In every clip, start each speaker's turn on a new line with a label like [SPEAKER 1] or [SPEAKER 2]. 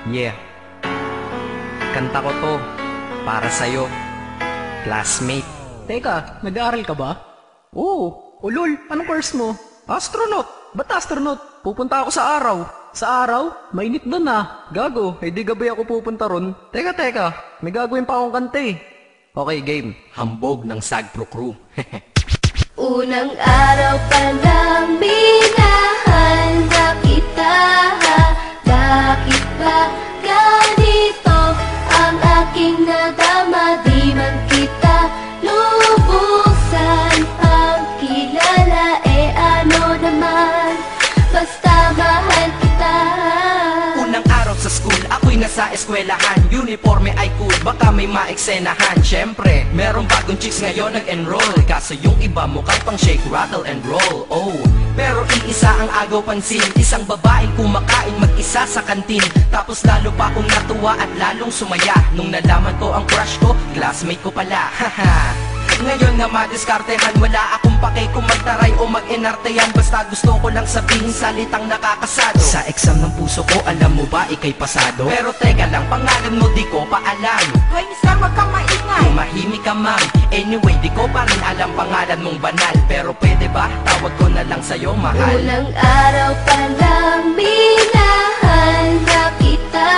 [SPEAKER 1] Yeah, kanta ko to para sa'yo, classmate.
[SPEAKER 2] Teka, nag-aaral ka ba? Oo. Ulol, anong course mo? Astronaut. Ba't astronaut? Pupunta ako sa araw. Sa araw? Mainit doon ah. Gago, di gabi ako pupunta ron. Teka, may gagawin pa akong kanta eh.
[SPEAKER 1] Okay, game. Hambog ng Sagpro Crew.
[SPEAKER 3] Unang araw pa lang minahal na kita. Bakit ba ganito ang aking nadama? Di man kita lubusan ang kilala. Ano naman, basta mahal kita.
[SPEAKER 1] Unang araw sa school, ako'y nasa eskwelahan. Uniforme ay cool, baka may maeksenahan. Syempre, merong bagong chicks ngayon nag-enroll. Kaso yung iba mukhang pang shake, rattle and roll. Oh, pero iisa ang agaw pansin. Isang babaeng kumakain mag-isa sa kantin. Tapos lalo pa akong natuwa at lalong sumaya nung nalaman ko ang crush ko, classmate ko pala. Haha. Ngayon na madiskartehan, wala akong pake kung magtaray o mag-enartehan. Basta gusto ko lang sabihin salitang nakakasado. Sa exam ng puso ko, alam mo ba ikay pasado? Pero teka lang, pangalan mo di ko pa alam.
[SPEAKER 4] Hoy, mister, wag kang maingay.
[SPEAKER 1] Tumahimik ka ma'am. Anyway, di ko pa rin alam pangalan mong banal. Pero pwede ba, tawag ko na lang sa'yo mahal.
[SPEAKER 3] Unang araw pa lang minahal na kita.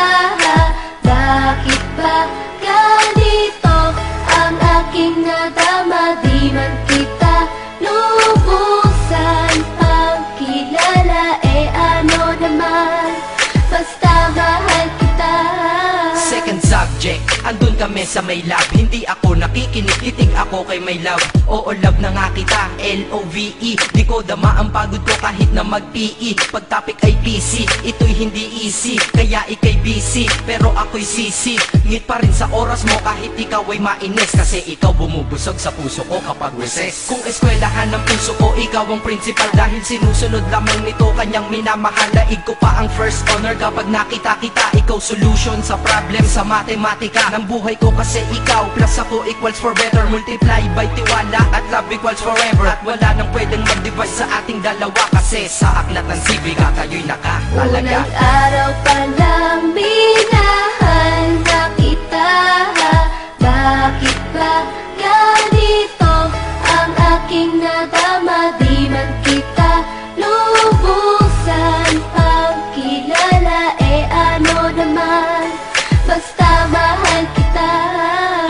[SPEAKER 3] Bakit ba ganito ang aking nadama? Di man kita lubusan ang kilala. Ano naman, basta mahal kita.
[SPEAKER 1] Second subject, andun kami sa may lab. Hindi ako nakikinig, titig ako kay may love. Oo, love na nga kita, L-O-V-E. Di ko dama ang pagod ko kahit na mag-PE. Pag topic ay PC, ito'y hindi easy. Kaya ikay busy, pero ako'y sisi. Ngit pa rin sa oras mo kahit ikaw ay mainis. Kasi ikaw bumubusog sa puso ko kapag recess. Kung eskwelahan ng puso ko, ikaw ang principal. Dahil sinusunod lamang nito kanyang minamahal. Laig ko pa ang first honor kapag nakita kita. Ikaw solution sa problem sa matematika ng buhay ko, kasi ikaw plus ako equals for better. Multiply by tiwala at love equals forever. At wala nang pwedeng mag-divide sa ating dalawa, kasi sa aklat ng sibiga kayo'y nakatalaga.
[SPEAKER 3] Unang araw pa lang minahal na kita. Bakit ba ganito ang aking nadama? Di man kita lubusan ang kilala. Ano naman, basta mahal kita.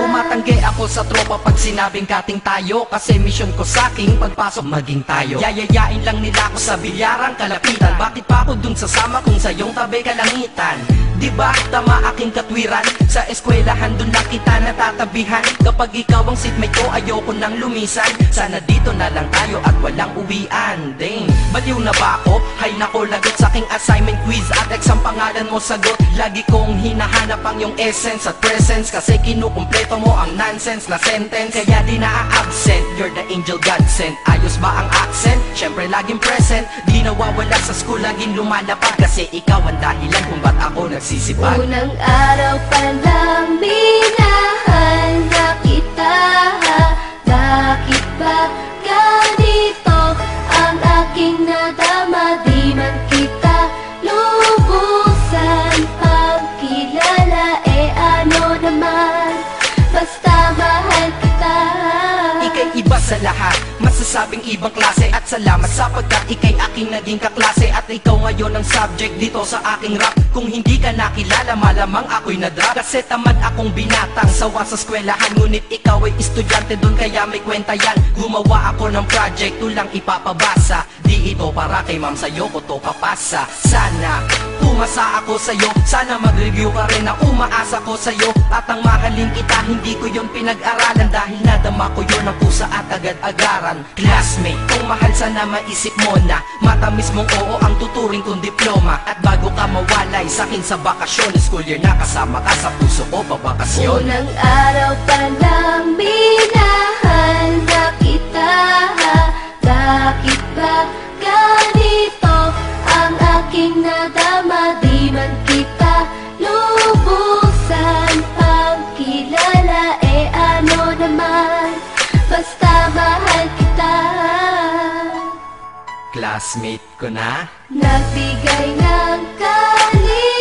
[SPEAKER 1] Tumatanggi ako sa tropa pag sinabing kating tayo, kasi mission ko sa aking pagpasok maging tayo. Yayayain lang nila ako sa bilyarang kalapitan. Bakit pa ako dun sasama kung sa iyong tabi kalangitan? Diba tama aking katwiran? Sa eskwelahan dun lang kita natatabihan. Kapag ikaw ang seatmate ko, ayoko nang lumisan. Sana dito na lang tayo at walang uwian. Dang, baliw na ba ako? Hay nako, lagot sa aking assignment quiz at exam pangalan mo sagot. Lagi kong hinahanap ang iyong essence at presence, kasi kinukumpleto mo ang nonsense na sentence. Kaya di na-absent, you're the angel God sent. Ayos ba ang accent? Syempre laging present. Di nawawala sa school, laging lumalapag, kasi ikaw ang dahilan kung ba't ako nagsisipag.
[SPEAKER 3] Unang araw pa lang minahal na kita. Bakit ba ganito ang aking nadama? Di man kita lubusan ang kilala. Ano naman, basta mahal kita.
[SPEAKER 1] Ika'y iba sa lahat, masasabing ibang klase. At salamat sapagkat ika'y aking naging kaklase. At ikaw ngayon ang subject dito sa aking rap. Kung hindi ka nakilala, malamang ako'y na-drop. Kasi tamad akong binatang sawa sa eskwelahan. Ngunit ikaw ay estudyante dun, kaya may kwenta yan. Gumawa ako ng project, tulang ipapabasa. Di ito para kay ma'am, sa'yo ko to papasa. Sana pumasa ako sa'yo, sana mag-review ka rin na umaasa ko sa'yo. At ang mahalin kita, hindi ko yun pinag-aralan. Dahil nadama ko yun ang pusa at agad-agaran. Classmate, kung mahal sana maisip mo na matamis mong oo ang tuturing kong diploma. At bago ka mawalay sa'kin sa bakasyon, school year na kasama ka sa puso ko pabakasyon.
[SPEAKER 3] Unang araw pa lang minahal na kita. Bakit ba ganito ang aking nadama? Di man kita lubusan ang kilala. Ano naman, basta mahal kita.
[SPEAKER 1] Classmate ko na.
[SPEAKER 3] Nagbigay ng kaligaya.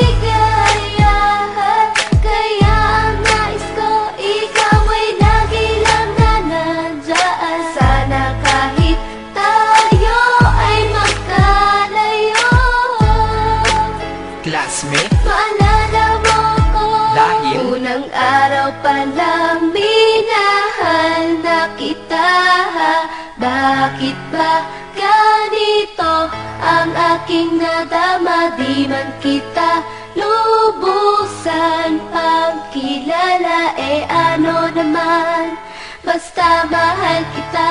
[SPEAKER 3] kita. Bakit ba ganito ang aking nadama? Di man kita lubusan pagkilala, ano naman, basta mahal kita.